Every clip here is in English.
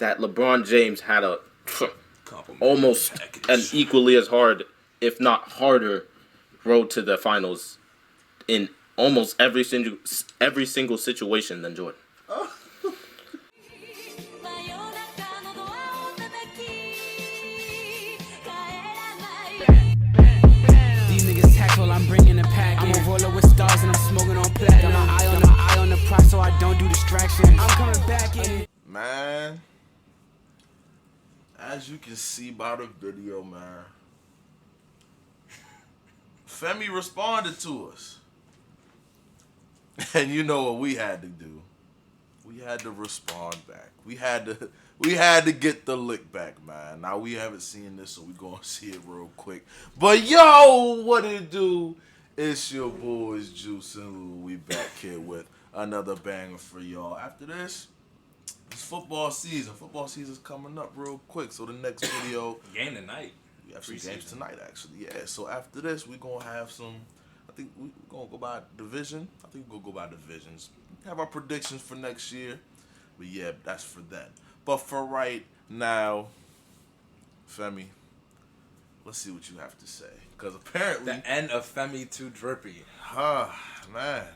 that LeBron James had a almost an equally as hard, if not harder, road to the finals in almost every single situation than Jordan. These niggas tackle, I'm bringing a pack. I'm a roller with stars and I'm smoking on platinum. Got my eye on the prize so I don't do distractions. I'm coming back in. Man, as you can see by the video, man, Femi responded to us. And you know what we had to do? We had to respond back. We had to get the lick back, man. Now we haven't seen this, so we gonna see it real quick. But yo, what it do? It's your boys Juice and Lou. We back here with another banger for y'all. After this, it's football season. Football season's coming up real quick. So the next video, game tonight. We have some games tonight, actually. Yeah. So after this, we're gonna have some. I think we're gonna go by division. I think we're gonna go by divisions. Have our predictions for next year. But yeah, that's for then. But for right now, Femi, let's see what you have to say. Because apparently... The end of Femi Too Drippy. Man.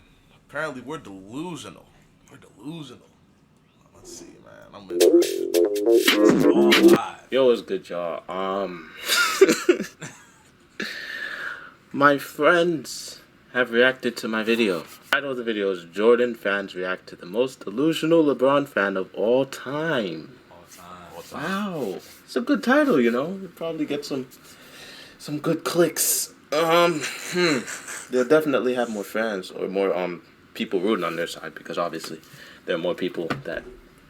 Apparently we're delusional. We're delusional. Let's see, man. I'm interested. Yo, what's good, y'all? My friends have reacted to my video. The title of the video is Jordan fans react to the most delusional LeBron fan of all time. All time. Wow. It's a good title, you know. You'll probably get some good clicks. They'll definitely have more fans or more people rooting on their side because obviously there are more people that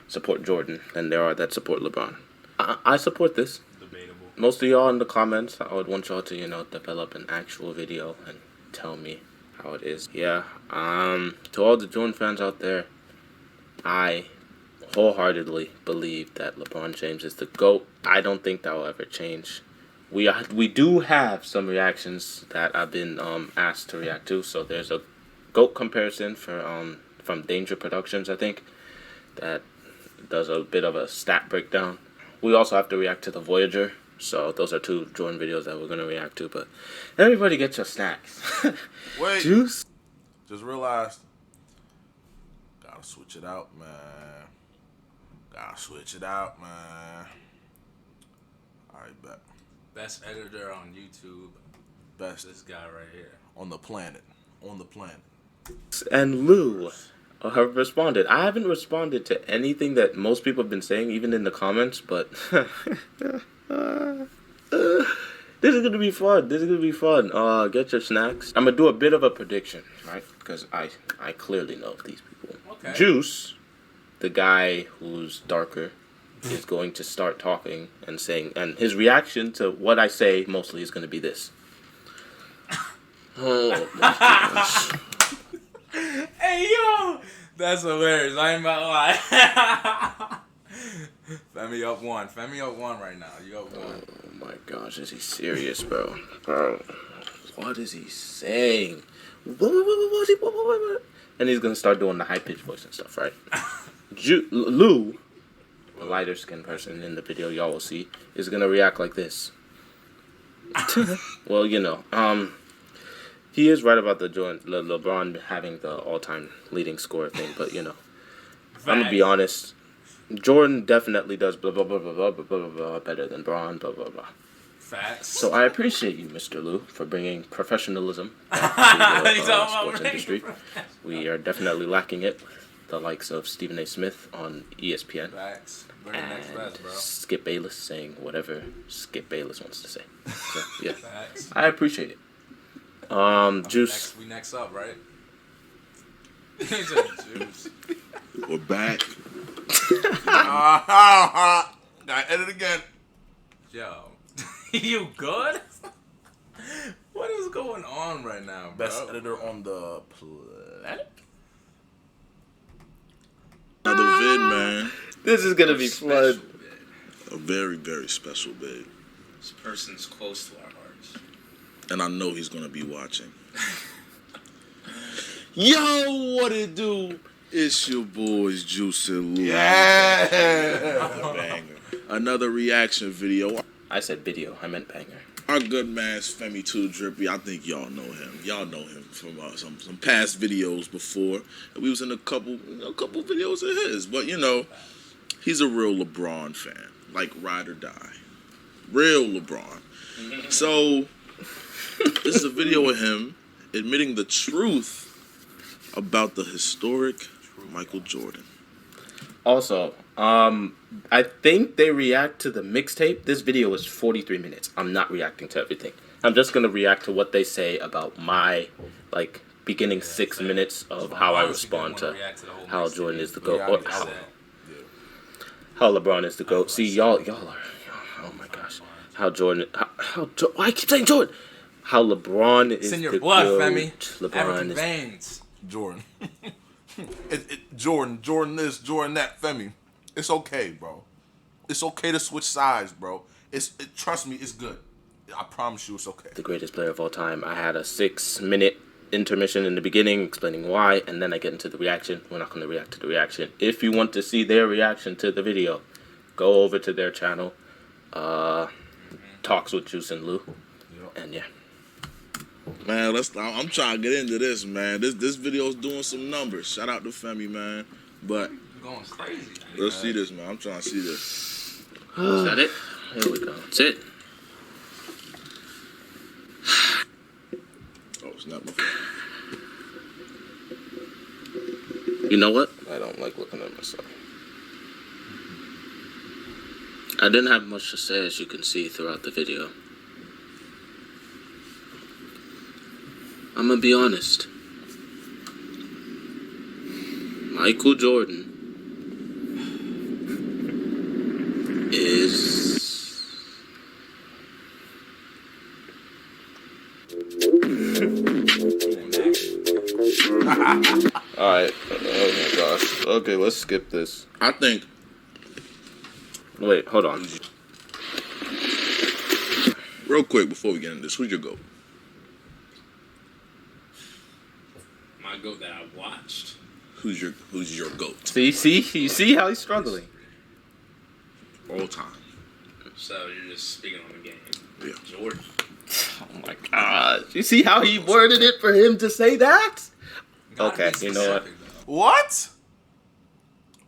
support Jordan than there are that support LeBron. I support this. Debatable. Most of y'all in the comments, I would want y'all to, develop an actual video and tell me how it is. Yeah. To all the Jordan fans out there, I wholeheartedly believe that LeBron James is the GOAT. I don't think that will ever change. We do have some reactions that I've been asked to react to. So there's a GOAT comparison from Danger Productions, I think, that does a bit of a stat breakdown. We also have to react to the Voyager. So those are two Jordan videos that we're going to react to. But everybody get your snacks. Wait. Juice? Just realized. Gotta switch it out, man. Gotta switch it out, man. Alright, bet. Best editor on YouTube. Best. This guy right here. On the planet. On the planet. And Lou have responded. I haven't responded to anything that most people have been saying, even in the comments, but... this is gonna be fun. Get your snacks. I'm gonna do a bit of a prediction, right? Because I clearly know these people. Okay. Juice, the guy who's darker, is going to start talking and saying, and his reaction to what I say mostly is gonna be this. Oh my gosh. Hey yo, that's hilarious. I ain't about to lie. Femi up one right now. You up one. Oh my gosh, is he serious, bro? Bro, what is he saying? What? And he's gonna start doing the high pitched voice and stuff, right? Lou, a lighter skinned person in the video y'all will see, is gonna react like this. Well, he is right about the LeBron having the all-time leading scorer thing, but I'm gonna be honest. Jordan definitely does blah blah blah blah blah blah blah blah better than Bron, blah blah blah. Facts. So I appreciate you, Mr. Lou, for bringing professionalism back to the sports industry. We are definitely lacking it. The likes of Stephen A. Smith on ESPN. Facts. And Skip Bayless saying whatever Skip Bayless wants to say. So yeah, Facts. I appreciate it. Juice. We next up, right? He said Juice. We're back. Gotta edit again. Yo, you good? What is going on right now, bro? Best editor on the planet. Another vid, man. This is gonna be fun. A very, very special vid. This person's close to our hearts. And I know he's gonna be watching. Yo, what it do? It's your boys, Juice and Lou. Yeah. another reaction video. I said video. I meant banger. Our good man's Femi 2 Drippy. I think y'all know him. Y'all know him from some past videos before. And we was in a couple videos of his. But, you know, he's a real LeBron fan. Like, ride or die. Real LeBron. So, this is a video of him admitting the truth about the historic Michael Jordan. Also, I think they react to the mixtape. This video is 43 minutes. I'm not reacting to everything. I'm just going to react to what they say about my, like, beginning 6 minutes of how I respond to how Jordan is the GOAT. Or how LeBron is the GOAT. See, y'all are, oh my gosh. How Jordan, why I keep saying Jordan? How LeBron is the GOAT. It's in your blood, Femi. LeBron is veins. Jordan. Jordan this, Jordan that, Femi. It's okay, bro. It's okay to switch sides, bro. Trust me, it's good. I promise you it's okay. The greatest player of all time. I had a 6-minute intermission in the beginning explaining why, and then I get into the reaction. We're not going to react to the reaction. If you want to see their reaction to the video, go over to their channel, Talks with Juice and Lou, and yeah. Man, I'm trying to get into this, man. This video's doing some numbers. Shout out to Femi, man. But going crazy. Let's see this, man. I'm trying to see this. Is that it? Here we go. That's it. Oh, it's not my phone. You know what? I don't like looking at myself. I didn't have much to say, as you can see throughout the video. I'm gonna be honest. Michael Jordan is alright. Oh my gosh. Okay, let's skip this. I think. Wait, hold on. Real quick before we get into this, who's your GOAT? My GOAT that I watched. Who's your GOAT? You see how he's struggling. All time. So you're just speaking on the game. Yeah. Jordan. Oh my god. You see how he worded it for him to say that? Okay, you know what? What?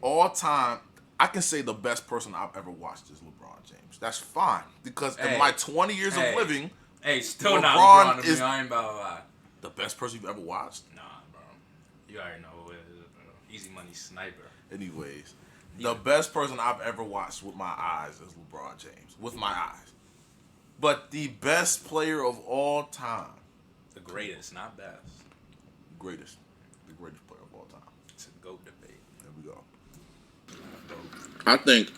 All time, I can say the best person I've ever watched is LeBron James. That's fine. Because in my 20 years of living, still LeBron not LeBron is to me. I ain't about to lie. The best person you've ever watched? Nah, bro. You already know who it is, bro. Easy money sniper. Anyways, the best person I've ever watched with my eyes is LeBron James. With my eyes. But the best player of all time. The greatest, not best. Greatest. The greatest player of all time. It's a GOAT debate. There we go. I think.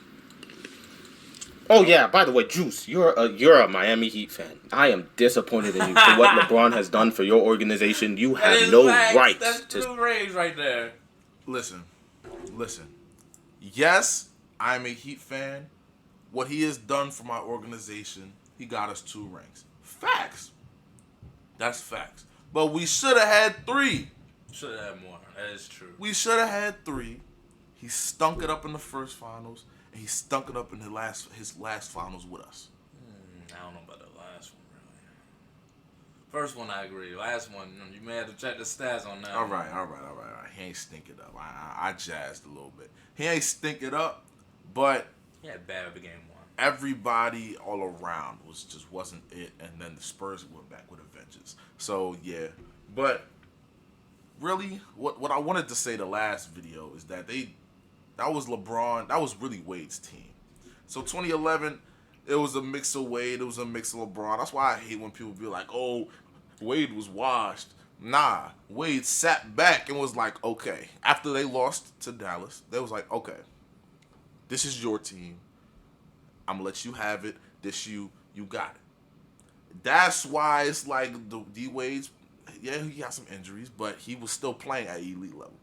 Oh yeah, by the way, Juice, you're a Miami Heat fan. I am disappointed in you for what LeBron has done for your organization. You have no right That's to. two rays right there. Listen. Yes, I'm a Heat fan. What he has done for my organization, he got us 2 rings. Facts. That's facts. But we should have had 3. Should have had more. That is true. We should have had 3. He stunk it up in the first finals, and he stunk it up in his last finals with us. I don't know about the last one, really. First one, I agree. Last one, you may have to check the stats on that. All right. He ain't stink it up. I jazzed a little bit. He ain't stink it up, but He had bad game 1. everybody all around wasn't it, and then the Spurs went back with a vengeance. So yeah, but really, what I wanted to say the last video is that that was LeBron. That was really Wade's team. So 2011, it was a mix of Wade. It was a mix of LeBron. That's why I hate when people be like, "Oh, Wade was washed." Nah, Wade sat back and was like, "Okay." After they lost to Dallas, they was like, "Okay, this is your team. I'm gonna let you have it. You got it." That's why it's like the D Wade's. Yeah, he got some injuries, but he was still playing at elite level,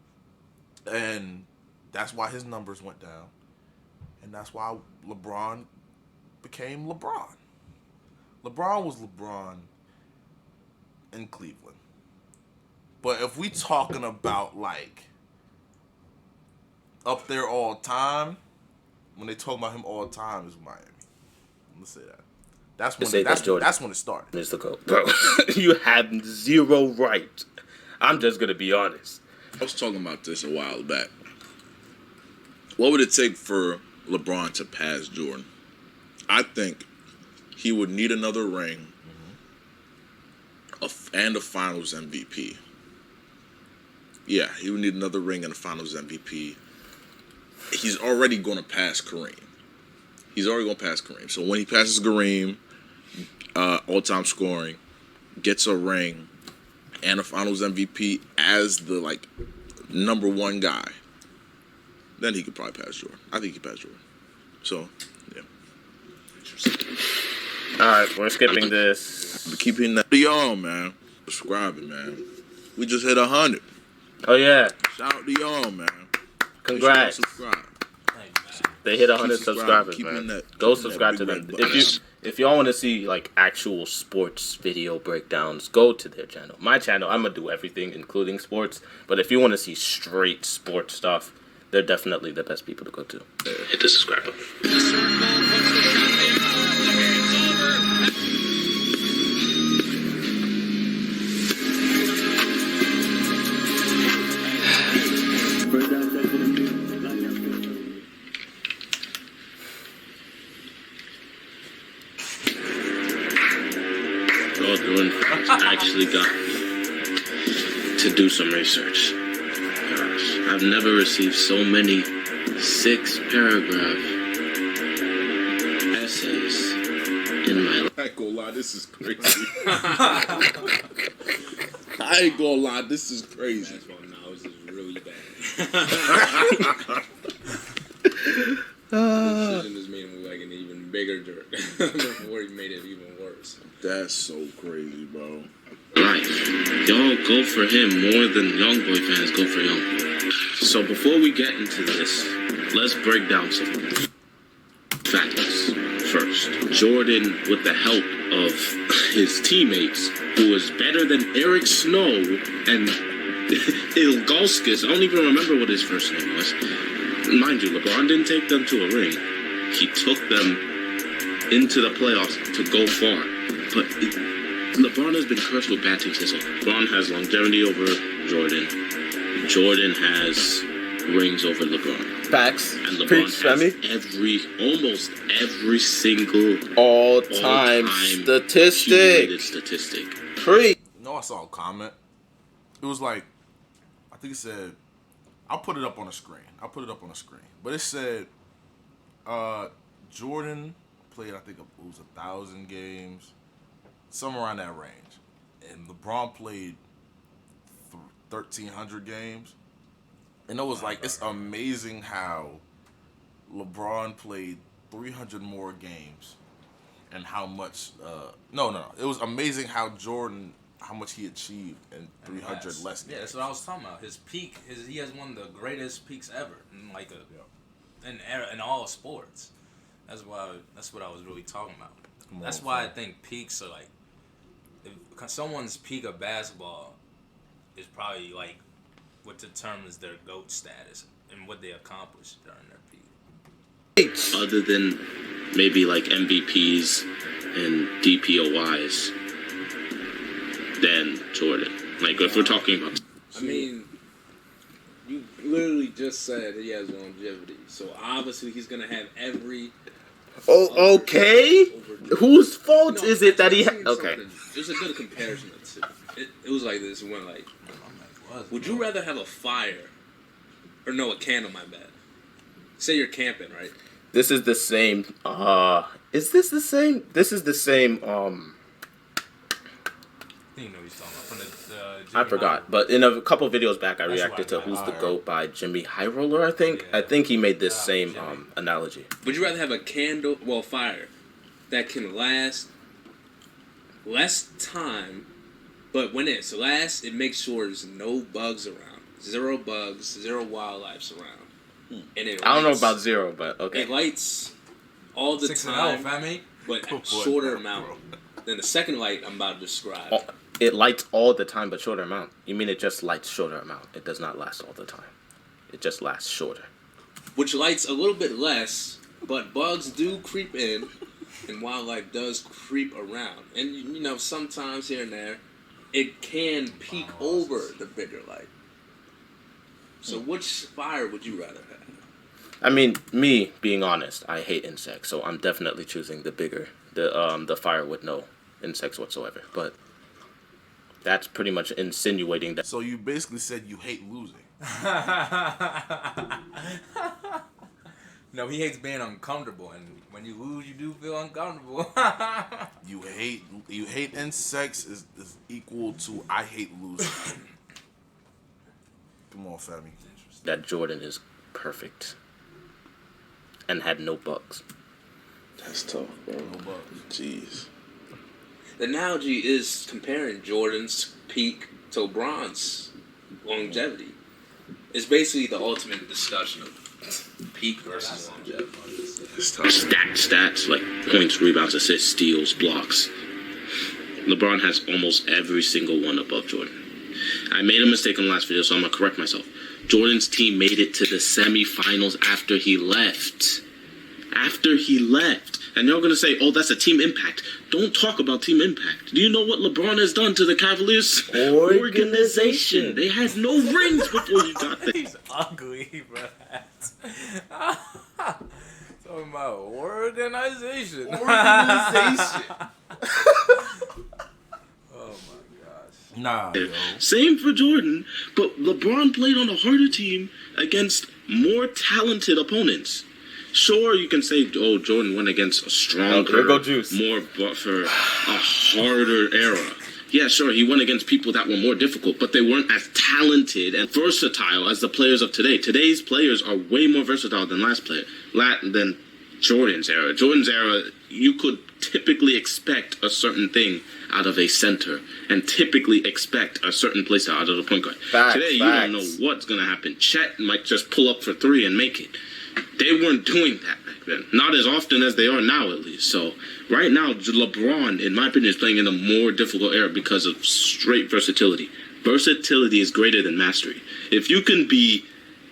and that's why his numbers went down, and that's why LeBron became LeBron. LeBron was LeBron in Cleveland, but if we talking about like up there all time, when they talk about him all the time, is Miami. I'm gonna say that. That's when say that Jordan that's when it started. Is the GOAT. Bro, you have zero right. I'm just going to be honest. I was talking about this a while back. What would it take for LeBron to pass Jordan? I think he would need another ring and a Finals MVP. Yeah, he would need another ring and a Finals MVP. He's already going to pass Kareem. So when he passes Kareem, all-time scoring, gets a ring, and a Finals MVP as the like number one guy, then he could probably pass Jordan. I think he passed Jordan. So, yeah. All right, we're skipping this. But keeping that y'all, man. Subscribing, man. We just hit 100. Oh yeah, Shout out to y'all, man. congrats. Subscribe. They hit 100 Keep subscribing, subscribers, keeping man. that- Go keeping subscribe that to big them. red button. If y'all want to see like actual sports video breakdowns, go to their channel. My channel, I'm gonna do everything, including sports. But if you want to see straight sports stuff, they're definitely the best people to go to. Hit the subscribe button. All doing actually got me to do some research. Gosh, I've never received so many 6-paragraph essays in my life. I ain't gonna lie, this is crazy. I ain't gonna lie, this is crazy. That's why now this is really bad. This decision is making me like an even bigger jerk before he made it even worse. That's so crazy, bro. Life. Y'all go for him more than Young Boy fans go for Young Boy. So before we get into this, let's break down some facts first. Jordan, with the help of his teammates, who was better than Eric Snow and Ilgauskas, I don't even remember what his first name was. Mind you, LeBron didn't take them to a ring. He took them into the playoffs to go far. But LeBron has been cursed with bad things. So LeBron has longevity over Jordan. Jordan has rings over LeBron. Facts. And LeBron Preach, has almost every single all-time accumulated statistic. statistic. Preach. You know, I saw a comment. It was like, I think it said, I'll put it up on the screen. But it said, Jordan played, I think it was 1,000 games, somewhere around that range. And LeBron played 1,300 games. And it was like, it's amazing how LeBron played 300 more games and how much, it was amazing how Jordan, how much he achieved in 300 less games. Yeah, that's what I was talking about. His peak, he has one of the greatest peaks ever in in all sports. That's what I was really talking about. That's why I think peaks are like, if someone's peak of basketball is probably like what determines their GOAT status and what they accomplished during their peak. Other than maybe like MVPs and DPOYs than Jordan. Like if we're talking about, I mean, you literally just said he has longevity, so obviously he's gonna have every. Oh, okay. Whose fault is it that he? Okay. There's a good comparison to it was like this. It went like, would you rather have a fire, or no, a candle? My bad. Say you're camping, right? This is the same. Is this the same? This is the same. You know he's talking about from the I forgot, but in a couple videos back, I reacted to "Who's the GOAT" by Jimmy High Roller. I think. Yeah. I think he made this same analogy. Would you rather have a candle, fire, that can last less time, but when it lasts, it makes sure there's no bugs around, zero bugs, zero wildlife around, and it. I don't know about zero, but okay. It lights all the 6-0, time, family. but shorter amount than the second light I'm about to describe. Oh, it lights all the time, but shorter amount. You mean it just lights shorter amount? It does not last all the time. It just lasts shorter. Which lights a little bit less, But bugs do creep in, and wildlife does creep around. And, you know, sometimes here and there, it can peek over the bigger light. So which fire would you rather have? I mean, me being honest, I hate insects, so I'm definitely choosing the bigger, the fire with no insects whatsoever. But that's pretty much insinuating that. So you basically said you hate losing. No, he hates being uncomfortable, and when you lose, you do feel uncomfortable. You hate insects is equal to I hate losing. Come on, Femi. That Jordan is perfect and had no bugs. That's tough, bro. No bugs. Jeez. The analogy is comparing Jordan's peak to LeBron's longevity. It's basically the ultimate discussion of peak versus longevity. It's tough. Stacked stats like points, rebounds, assists, steals, blocks. LeBron has almost every single one above Jordan. I made a mistake in the last video, so I'm going to correct myself. Jordan's team made it to the semifinals after he left. After he left. And you're going to say, oh, that's a team impact. Don't talk about team impact. Do you know what LeBron has done to the Cavaliers? Organization. They had no rings before he got there. He's ugly, bro. Talking about organization. Oh my gosh. Nah, yo. Same for Jordan, but LeBron played on a harder team against more talented opponents. Sure, you can say, oh, Jordan went against a stronger, more buffer, a harder era. Yeah, sure, he went against people that were more difficult, but they weren't as talented and versatile as the players of today. Today's players are way more versatile than than Jordan's era. Jordan's era, you could typically expect a certain thing out of a center and typically expect a certain place out of the point guard. Today, you don't know what's going to happen. Chet might just pull up for three and make it. They weren't doing that back then. Not as often as they are now, at least. So, right now, LeBron, in my opinion, is playing in a more difficult era because of straight versatility. Versatility is greater than mastery. If you can be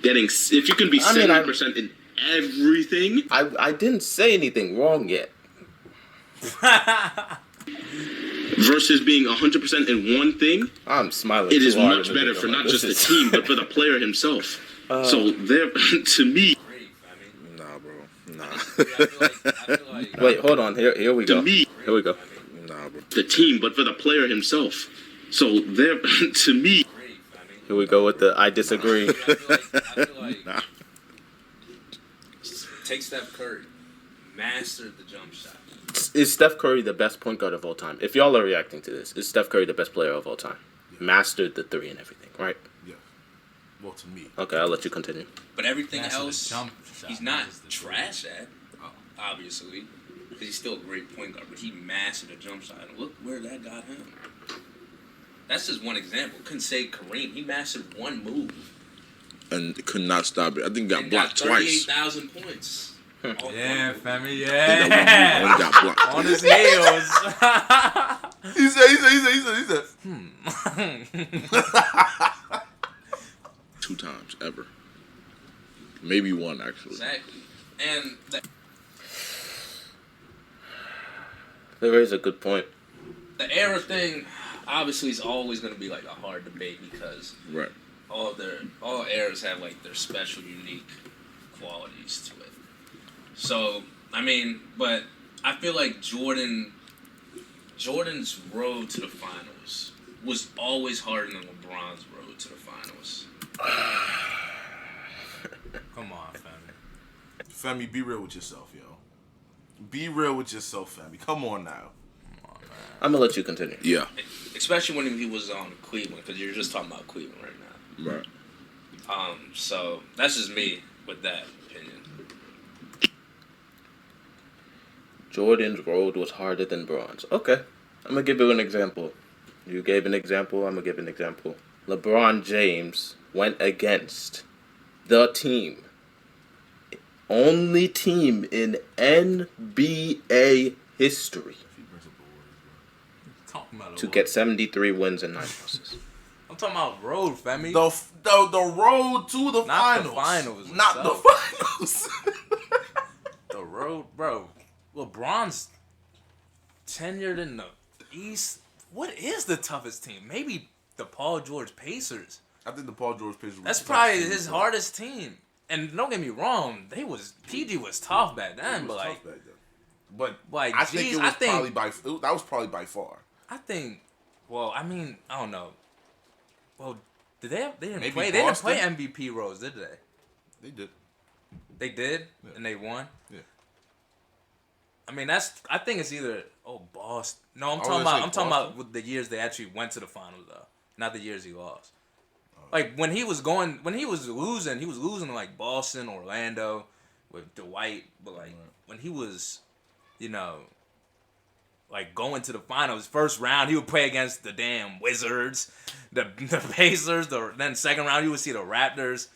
70% in everything. I didn't say anything wrong yet. Versus being 100% in one thing. I'm smiling. It is much better for not just the team, but for the player himself. So, there, to me. Nah, bro. Nah. Wait, hold on. Here we go. To me. Here we go. Nah, bro. The team, but for the player himself. So, there, to me. Here we go with the I disagree. I feel like Nah. take Steph Curry, mastered the jump shot. Is Steph Curry the best point guard of all time? If y'all are reacting to this, is Steph Curry the best player of all time? Mastered the three and everything, right? Yeah. Well, to me. Okay, I'll let you continue. But everything Mastered the else, jump shot, he's not not just the trash at, obviously, because he's still a great point guard. But he mastered the jump shot, and look where that got him. That's just one example. Couldn't say Kareem. He mastered one move. And could not stop it. I think he got And blocked got twice. 38,000 points. Yeah, family, Only yeah. got blocked. On his heels. He said. 2 times ever. Maybe 1 actually. Exactly. And There is a good point. the era thing, obviously, is always going to be like a hard debate because Right. all eras have like their special, unique qualities to it. So, I mean, but I feel like Jordan's road to the finals was always harder than LeBron's road to the finals. Come on, family. Femi, be real with yourself, yo. Be real with yourself, Femi. Come on now. I'm gonna let you continue. Yeah. Especially when he was on Cleveland, because you're just talking about Cleveland right now. Right. So that's just me with that opinion. Jordan's road was harder than Bron's. Okay. I'm gonna give you an example. You gave an example, I'm gonna give an example. LeBron James went against the team. Only team in NBA history Talking about to get 73 wins and 9 losses. I'm talking about road, family. The road to the Not the finals. finals Not the itself. finals. The road, bro. LeBron's tenured in the East. What is the toughest team? Maybe the Paul George Pacers. I think the Paul George Pacers. That's probably his hardest team. And don't get me wrong, PG was tough back then, but like, but like, I think that was probably by far. I think. Well, I mean, I don't know. Well, they didn't Maybe play MVP roles, did they? They did. They did, and they won. Yeah. I mean, I think it's either Boston. No, I'm talking about with the years they actually went to the finals though, not the years he lost. Like when he was losing to like Boston, Orlando, with Dwight. But like when he was, like going to the finals, first round he would play against the damn Wizards, the Pacers. Then second round you would see the Raptors,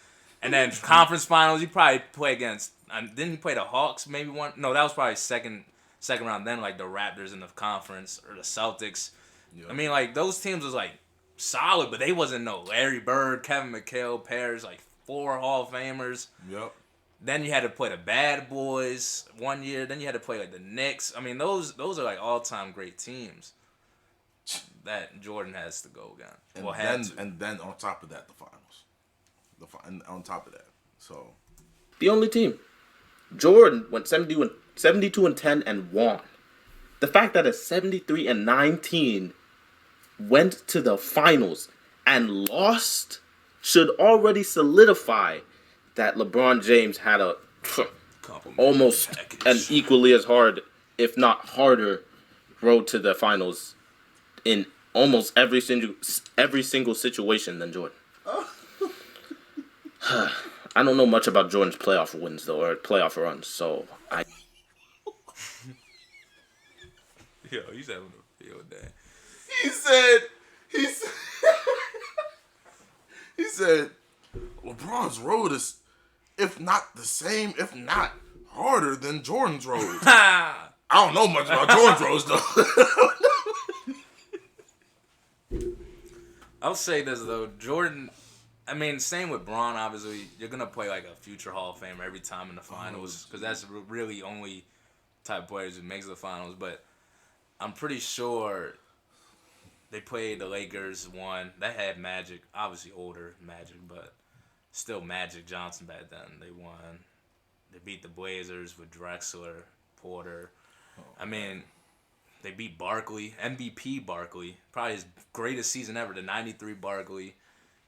and then conference finals you probably play against. Didn't he play the Hawks? Maybe one. No, that was probably second round. Then like the Raptors in the conference or the Celtics. Yep. I mean like those teams was like solid, but they wasn't no Larry Bird, Kevin McHale pairs, like 4 Hall of Famers. Yep. Then you had to play the Bad Boys one year. Then you had to play like the Knicks. I mean, those are like all-time great teams that Jordan has to go against. And then on top of that, the finals. On top of that, so the only team, Jordan went 72-10 and won. The fact that a 73-19 went to the finals and lost should already solidify that LeBron James had a almost an equally as hard, if not harder, road to the finals in almost every single situation than Jordan. I don't know much about Jordan's playoff wins though, or playoff runs, so I. Yo, he's having a field day. He said, LeBron's road is, if not the same, if not harder than Jordan's road. I don't know much about Jordan's roads though. I'll say this though, Jordan. I mean, same with Bron. Obviously, you're gonna play like a future Hall of Famer every time in the finals because that's really only type of players who makes the finals. But I'm pretty sure they played the Lakers, won. They had Magic, obviously older Magic, but still Magic Johnson back then. They won. They beat the Blazers with Drexler, Porter. I mean, they beat Barkley, MVP Barkley, probably his greatest season ever. The '93 Barkley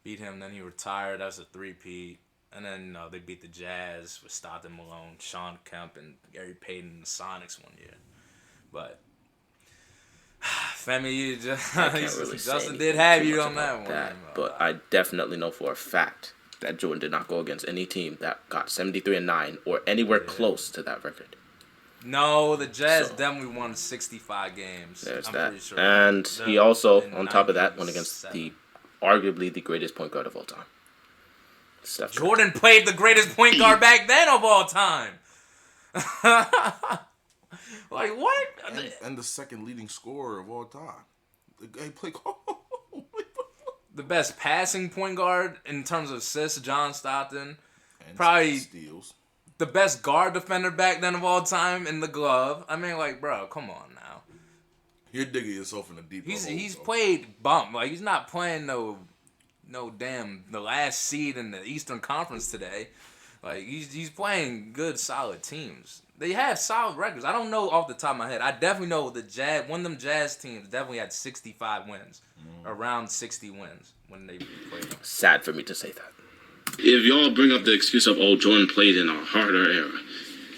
beat him. Then he retired. That was a 3-peat. And then they beat the Jazz with Stockton, Malone, Sean Kemp, and Gary Payton and the Sonics one year. But Femi, Justin did have you on that one. But I definitely know for a fact that Jordan did not go against any team that got 73-9 or anywhere close to that record. No, the Jazz definitely won 65 games. There's that. Pretty sure. And he also, on top of that, went against arguably the greatest point guard of all time. Jordan played the greatest point guard back then of all time. Like, what? And the second leading scorer of all time. He played the best passing point guard in terms of assists, John Stockton. And probably steals. The best guard defender back then of all time in the glove. I mean, like, bro, come on now. You're digging yourself in a deep hole. He's played bump. Like, he's not playing no damn the last seed in the Eastern Conference today. Like, he's playing good, solid teams. They have solid records. I don't know off the top of my head. I definitely know the Jazz. One of them Jazz teams definitely had 65 wins, around 60 wins when they played them. Sad for me to say that. If y'all bring up the excuse of, Jordan played in a harder era.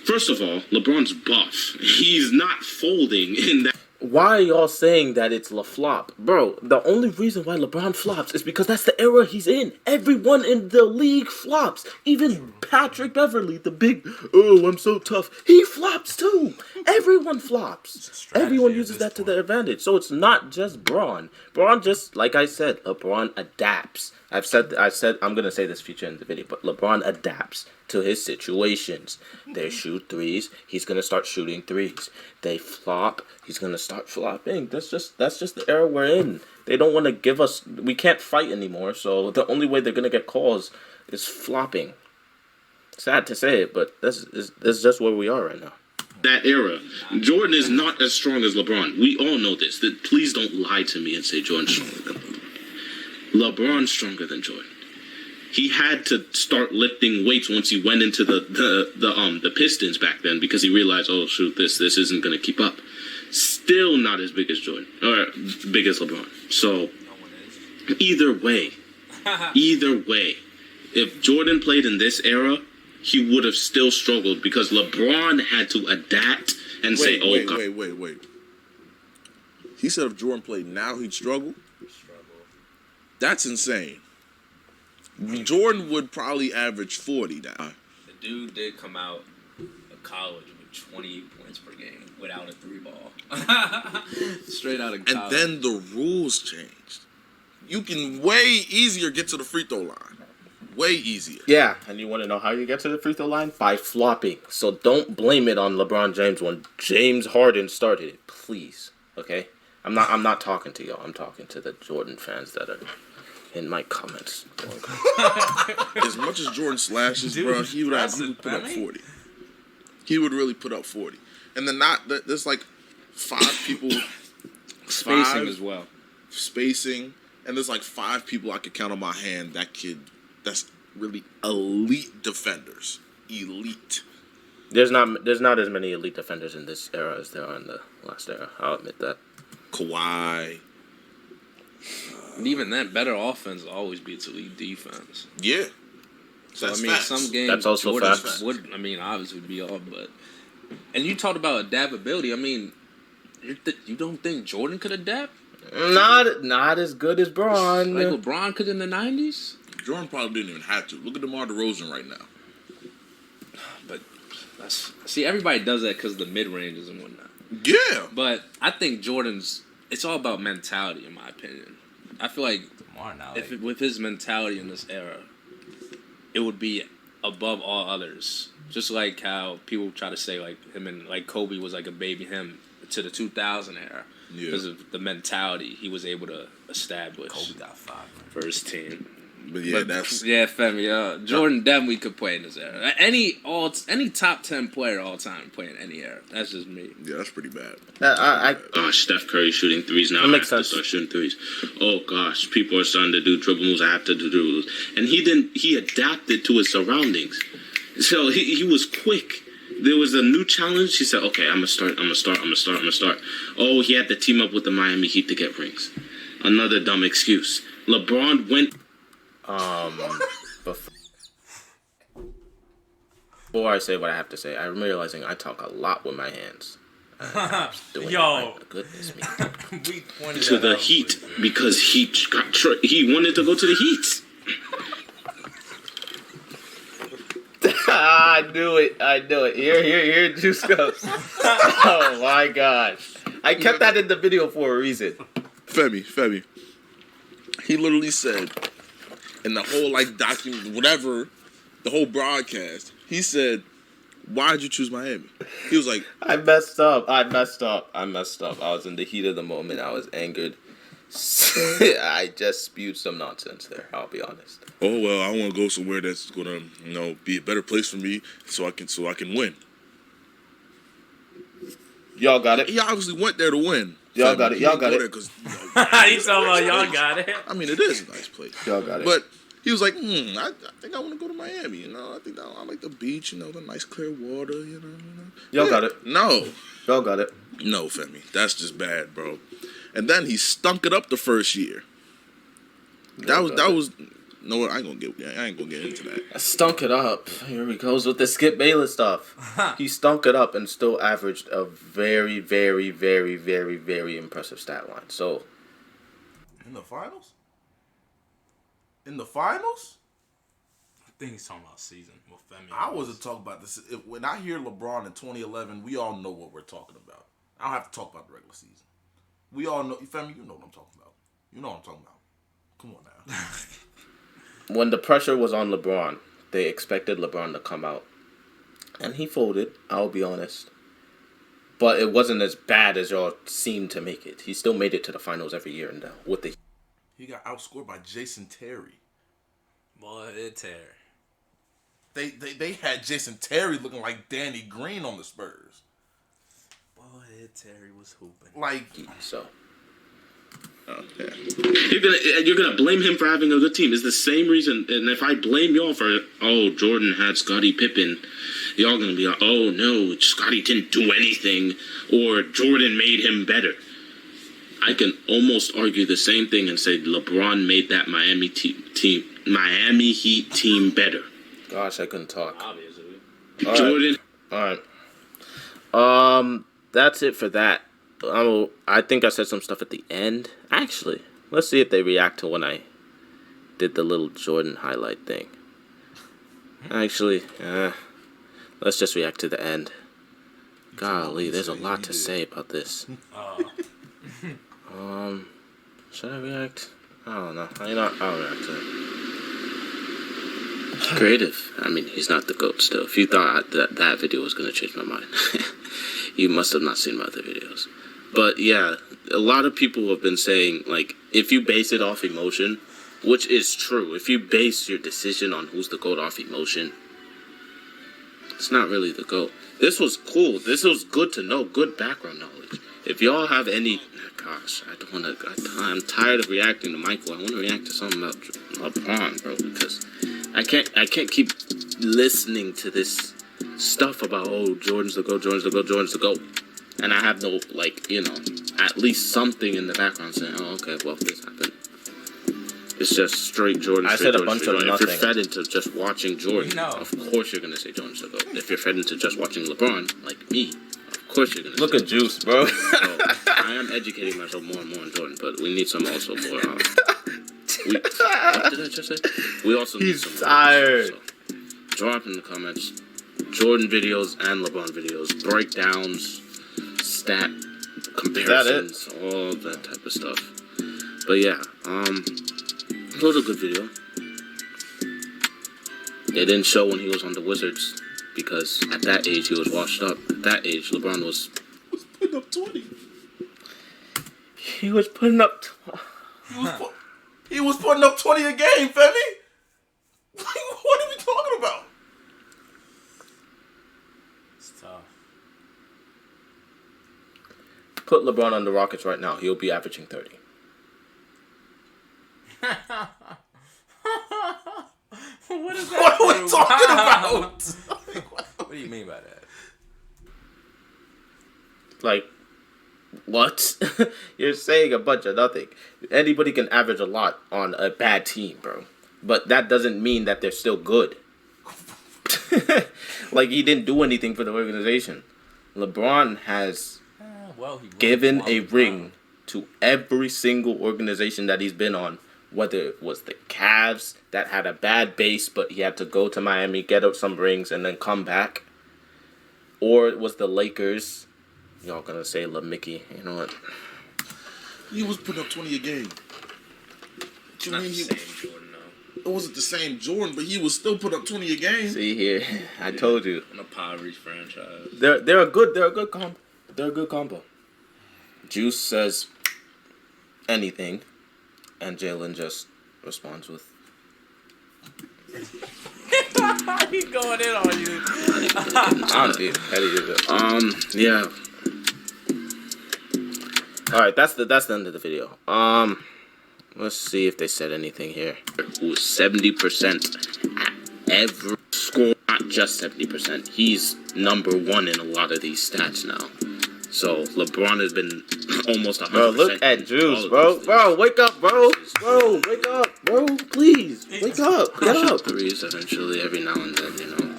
First of all, LeBron's buff. He's not folding in that. Why are y'all saying that it's LaFlop? Bro, the only reason why LeBron flops is because that's the era he's in. Everyone in the league flops. Even Patrick Beverly, the big, I'm so tough. He flops too. Everyone flops. Everyone uses that to their advantage. So it's not just Bron. Bron just, like I said, LeBron adapts. I said I'm going to say this feature in the video, but LeBron adapts to his situations. They shoot threes, he's going to start shooting threes. They flop, he's going to start flopping. That's just the era we're in. They don't want to give us, we can't fight anymore, so the only way they're going to get calls is flopping. Sad to say it, but this is just where we are right now. That era, Jordan is not as strong as LeBron. We all know this. Please don't lie to me and say Jordan's stronger than LeBron. LeBron's stronger than Jordan. He had to start lifting weights once he went into the Pistons back then because he realized, oh shoot, this isn't gonna keep up. Still not as big as Jordan or big as LeBron. So either way, if Jordan played in this era, he would have still struggled because LeBron had to adapt and Wait. He said if Jordan played now, he'd struggle? That's insane. Jordan would probably average 40 now. The dude did come out of college with 28 points per game without a 3-ball. Straight out of college. And then the rules changed. You can way easier get to the free throw line. Way easier. Yeah, and you want to know how you get to the free throw line? By flopping. So don't blame it on LeBron James when James Harden started it, please. Okay? I'm not talking to y'all. I'm talking to the Jordan fans that are in my comments. As much as Jordan slashes, bro, he would put up 40. He would really put up 40. And then there's like 5 people. Spacing as well. Spacing. And there's like 5 people I could count on my hand that's really elite defenders. Elite. There's not as many elite defenders in this era as there are in the last era. I'll admit that. Kawhi. And even that, better offense always beats elite defense. Yeah. So, That's I mean, facts. some games That's also Jordan facts. would, obviously be off, but... And you talked about adaptability. I mean, you don't think Jordan could adapt? Not as good as Braun. Like LeBron could in the 90s? Jordan probably didn't even have to. Look at DeMar DeRozan right now. But, see, everybody does that because of the mid-ranges and whatnot. Yeah. But I think Jordan's... It's all about mentality, in my opinion. I feel like with his mentality in this era, it would be above all others. Just like how people try to say like him and like Kobe was like a baby him to the 2000 era because of the mentality he was able to establish. Kobe got 5 for his team. But that's Femi. Jordan definitely could play in this era. Any top 10 player all time play in any era. That's just me. Yeah, that's pretty bad. Steph Curry shooting threes now. That makes I have sense. to start shooting threes. Oh gosh, people are starting to do dribble moves. I have to do dribble moves, and he adapted to his surroundings. So he was quick. There was a new challenge. He said, "Okay, I'm gonna start. Oh, he had to team up with the Miami Heat to get rings. Another dumb excuse. LeBron went. Before I say what I have to say, I'm realizing I talk a lot with my hands. Yo. Goodness me. We pointed to that the out. Heat because he wanted to go to the Heat. I knew it. Here Juice goes. Oh my gosh. I kept that in the video for a reason. Femi. He literally said in the whole document, whatever, the whole broadcast, he said, "Why'd you choose Miami?" He was like, I messed up. I was in the heat of the moment. I was angered. I just spewed some nonsense there. I'll be honest. "Oh well, I want to go somewhere that's gonna, be a better place for me, so I can win." Y'all got it. He obviously went there to win. Y'all got it. He Y'all didn't got go it. there 'cause, You talking about y'all got it? I mean, it is a nice place. Y'all got it. But he was like, I think I want to go to Miami. I think I like the beach. The nice clear water. Y'all got it. No, Y'all got it. no, Femi, that's just bad, bro. And then he stunk it up the first year. That was. No, I ain't gonna get into that. I stunk it up. Here he goes with the Skip Bayless stuff. He stunk it up and still averaged a very, very, very, very, very impressive stat line. So, In the finals? In the finals? I think he's talking about season. Well, Femi. I wasn't talking about this. When I hear LeBron in 2011, we all know what we're talking about. I don't have to talk about the regular season. We all know. Family, you know what I'm talking about. You know what I'm talking about. Come on now. when the pressure was on LeBron, they expected LeBron to come out. And he folded, I'll be honest. But it wasn't as bad as y'all seemed to make it. He still made it to the finals every year and with the. He got outscored by Jason Terry. Boy, it tear. They had Jason Terry looking like Danny Green on the Spurs. Boy, Terry was hooping. Like So. Oh, yeah. You're gonna blame him for having a good team. It's the same reason. And if I blame y'all for Jordan had Scottie Pippen, y'all gonna be like, oh no, Scottie didn't do anything, or Jordan made him better. I can almost argue the same thing and say LeBron made that Miami Heat team better. Gosh, I couldn't talk. Obviously. All Jordan. Right. All right. That's it for that. I think I said some stuff at the end. Actually, let's see if they react to when I did the little Jordan highlight thing. Actually, let's just react to the end. Golly, there's a lot to say about this. Should I react? I don't know. I'll react to it. Creative. I mean, he's not the GOAT still. If you thought that video was going to change my mind, you must have not seen my other videos. But yeah, a lot of people have been saying, like, if you base it off emotion, which is true, if you base your decision on who's the GOAT off emotion, it's not really the GOAT. This was cool. This was good to know. Good background knowledge. If y'all have any... Gosh, I don't want to... I'm tired of reacting to Michael. I want to react to something about LeBron, bro, because I can't keep listening to this stuff about, Jordan's the GOAT, Jordan's the GOAT, Jordan's the GOAT. And I have no, at least something in the background saying, okay, well, this happened. It's just straight Jordan. I said a bunch of nothing. If you're fed into just watching Jordan, of course you're going to say Jordan's the GOAT. If you're fed into just watching LeBron, like me, of course you're going to say... Look at Juice, bro. So, I am educating myself more and more on Jordan, but we need some also more... what did I just say? We also need some... He's tired. So, drop in the comments Jordan videos and LeBron videos, breakdowns, stat comparisons, all that type of stuff. But yeah, it was a good video. They didn't show when he was on the Wizards because at that age he was washed up. At that age, LeBron was putting up 20. He was putting up. He was putting up 20 a game, Femi. What are we talking about? It's tough. Put LeBron on the Rockets right now. He'll be averaging 30. What is that? What are we talking about? What do you mean by that? Like, what? You're saying a bunch of nothing. Anybody can average a lot on a bad team, bro. But that doesn't mean that they're still good. Like, he didn't do anything for the organization. LeBron has given a ring to every single organization that he's been on. Whether it was the Cavs that had a bad base, but he had to go to Miami, get up some rings, and then come back. Or it was the Lakers. Y'all gonna say LaMickey. You know what? He was putting up 20 a game. What you mean? The same Jordan, though. It wasn't the same Jordan, but he was still putting up 20 a game. See here, I told you. On a power-rich franchise. They're a good combo. They're a good combo. Juice says anything. And Jalen just responds with... He's going in on you. Yeah. Alright, that's the end of the video. Let's see if they said anything here. Who was 70% at every score, not just 70%. He's number one in a lot of these stats now. So LeBron has been almost 100%. Bro, look at Juice, bro. Bro, wake up, bro. Bro, wake up, bro. Please, wake up. Get up. Threes eventually, every now and then, you know.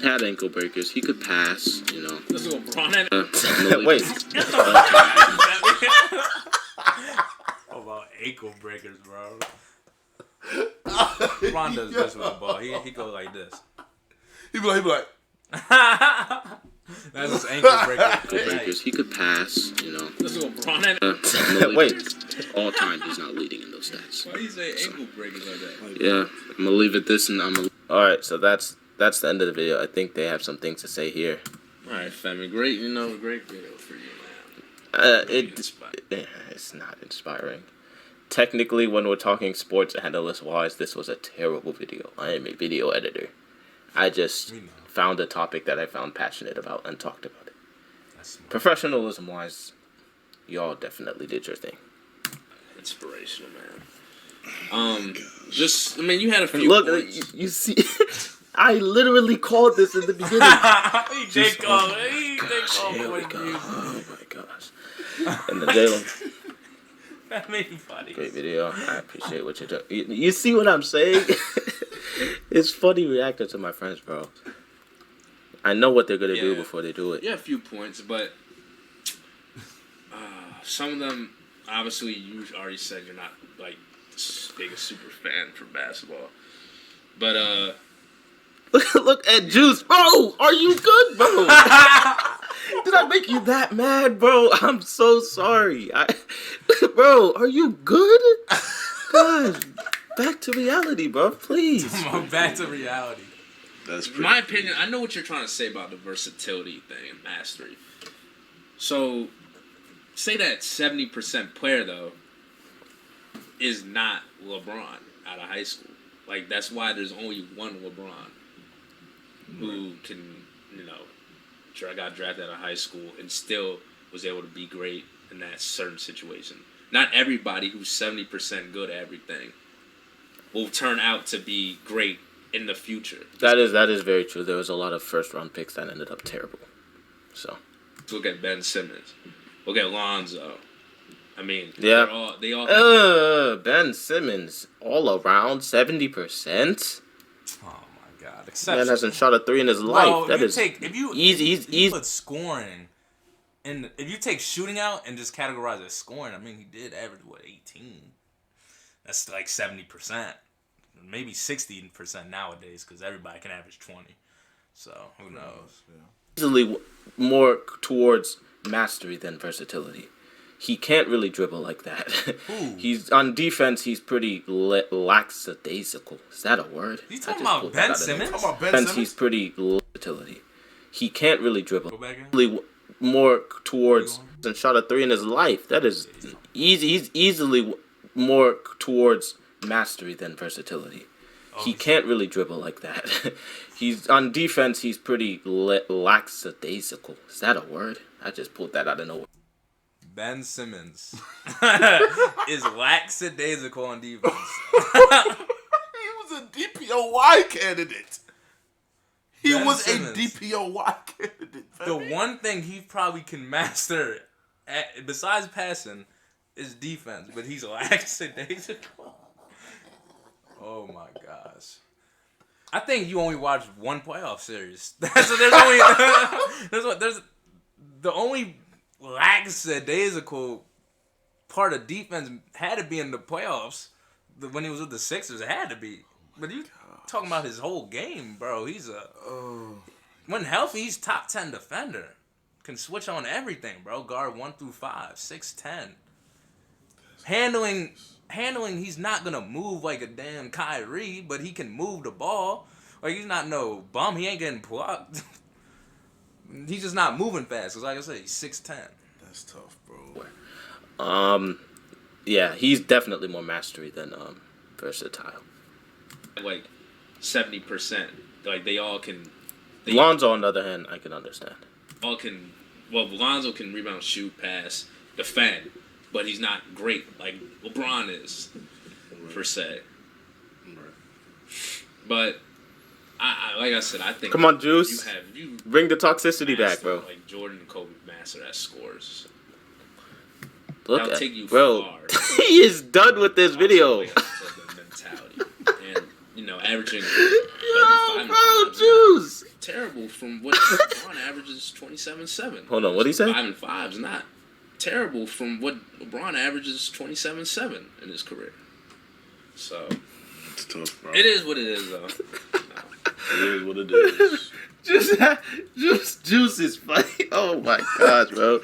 Had ankle breakers. He could pass, you know. This is LeBron. Wait. What about ankle breakers, bro? LeBron does this with the ball. He goes like this. He be like. That's his ankle breakers. He could pass, you know. This is LeBron. Wait. All time, he's not leading in those stats. Why do you say ankle breakers like that? Yeah, I'm gonna leave it this, and Alright, so that's the end of the video. I think they have some things to say here. Alright, family. Great video for you, man. It's not inspiring. Technically, when we're talking sports analyst-wise, this was a terrible video. I am a video editor. I just We know. found a topic that I found passionate about and talked about it. That's smart. Professionalism-wise, y'all definitely did your thing. Inspirational, man. Just, I mean, you had a few Look, points. you see, I literally called this in the beginning. He did call. He did call. Here we point go. of view. Oh my gosh. And the Jalen, That made me funny. great video. I appreciate what you're doing. You see what I'm saying? It's funny reacting to my friends, bro. I know what they're gonna do Yeah. before they do it. You had a few points, but some of them, obviously, you already said you're not like the biggest super fan for basketball. But Look at Juice, bro. Are you good, bro? Did I make you that mad, bro? I'm so sorry. Bro, are you good? Gosh, back to reality, bro. Please. Come on, back to reality. That's in pretty. my opinion, I know what you're trying to say about the versatility thing and mastery. So, say that 70% player though is not LeBron out of high school. Like that's why there's only one LeBron who can, got drafted out of high school and still was able to be great in that certain situation. Not everybody who's 70% good at everything will turn out to be great in the future. That is very true. There was a lot of first round picks that ended up terrible. So Look at Ben Simmons. Look at Lonzo. I mean, yeah. they all. Ben Simmons all around 70%. Oh my God! Man hasn't shot a 3 in his life. That is easy. He's easy. Put scoring, and if you take shooting out and just categorize as scoring, I mean, he did average 18. That's like 70%, maybe 60% nowadays, because everybody can average 20. So who knows? Easily more towards mastery than versatility. He can't really dribble like that. He's on defense. He's pretty lackadaisical. Is that a word? You talking about Ben Simmons? He's pretty versatility. He can't really dribble. Go back in. Really more towards and shot a 3 in his life. That is easy. He's easily more towards mastery than versatility. He can't really dribble like that. He's on defense. He's pretty lackadaisical. Is that a word? I just pulled that out of nowhere. Ben Simmons is lackadaisical on defense. He was a DPOY candidate. He Ben was Simmons. a DPOY candidate. The one thing he probably can master, besides passing, is defense. But he's lackadaisical. Oh my gosh! I think you only watched one playoff series. So there's only there's the only lackadaisical part of defense had to be in the playoffs. When he was with the Sixers, it had to be. But you talking about his whole game, bro? He's when healthy, he's top 10 defender. Can switch on everything, bro. Guard 1 through 5, 6'10". Handling, he's not gonna move like a damn Kyrie, but he can move the ball. Like he's not no bum. He ain't getting plucked. He's just not moving fast. Cause like I said, he's 6'10". That's tough, bro. Yeah, he's definitely more mastery than versatile. Like 70%. Like they all can. Lonzo, on the other hand, I can understand. Lonzo can rebound, shoot, pass, defend, but he's not great like LeBron is, per se. But I like I said, I think. Come on, Juice. You Bring the toxicity back, bro. Like Jordan and Kobe master that scores. Look That'll at take you bro. far. He is done with this video. Mentality and averaging. Yo, bro, Juice. Terrible from what LeBron averages 27-7. Hold on, what'd he say? 5 and 5 is not terrible from what LeBron averages 27-7 in his career. So It's tough, bro. it is what it is, though. It is what it is. Juice is funny. Oh my gosh, bro.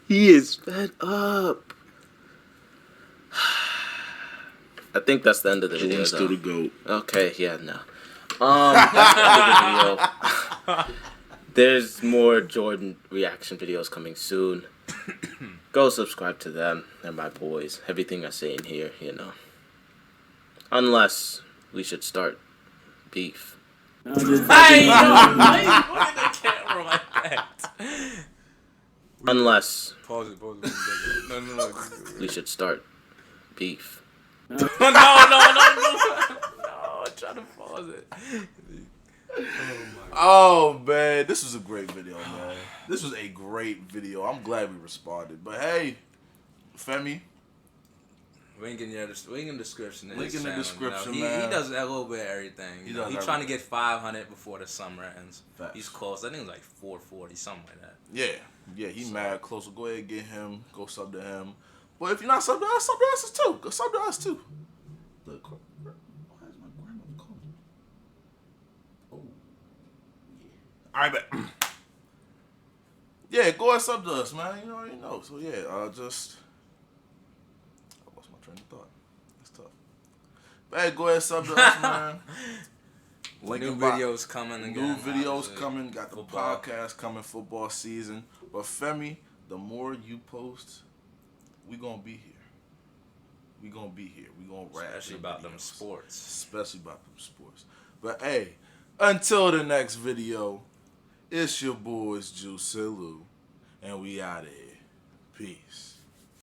He is fed up. I think that's the end of the video. Jordan's still the GOAT. Okay, yeah, no. That's the end of the video. There's more Jordan reaction videos coming soon. Go subscribe to them. They're my boys. Everything I say in here, Unless we should start beef. Hey, yo, why you look at the camera like that? Unless Pause it. No. we should start beef. No. I'm trying to pause it. Oh man, this was a great video, man. This was a great video. I'm glad we responded. But hey, Femi. Link in the description. Link in the description, he man. He does a little bit of everything. He's trying to get 500 before the summer ends. Facts. He's close. I think it was like 440, something like that. Yeah, he's mad close. So go ahead and get him. Go sub to him. But if you're not sub to us, sub to us too. Go sub to us too. Look, why is my grandmother calling? Oh, yeah. All right, bet. Yeah, go ahead and sub to us, man. You already know. So yeah, just. I lost my train of thought. It's tough. But hey, go ahead and sub to us, man. New videos coming again. New videos coming. Got the Football. podcast coming. Football season. But Femi, the more you post, we gonna be here. We gonna be here. We gonna rap. Especially about them sports. Especially about them sports. But hey, until the next video, it's your boys Juice and Lou, and we out of here. Peace.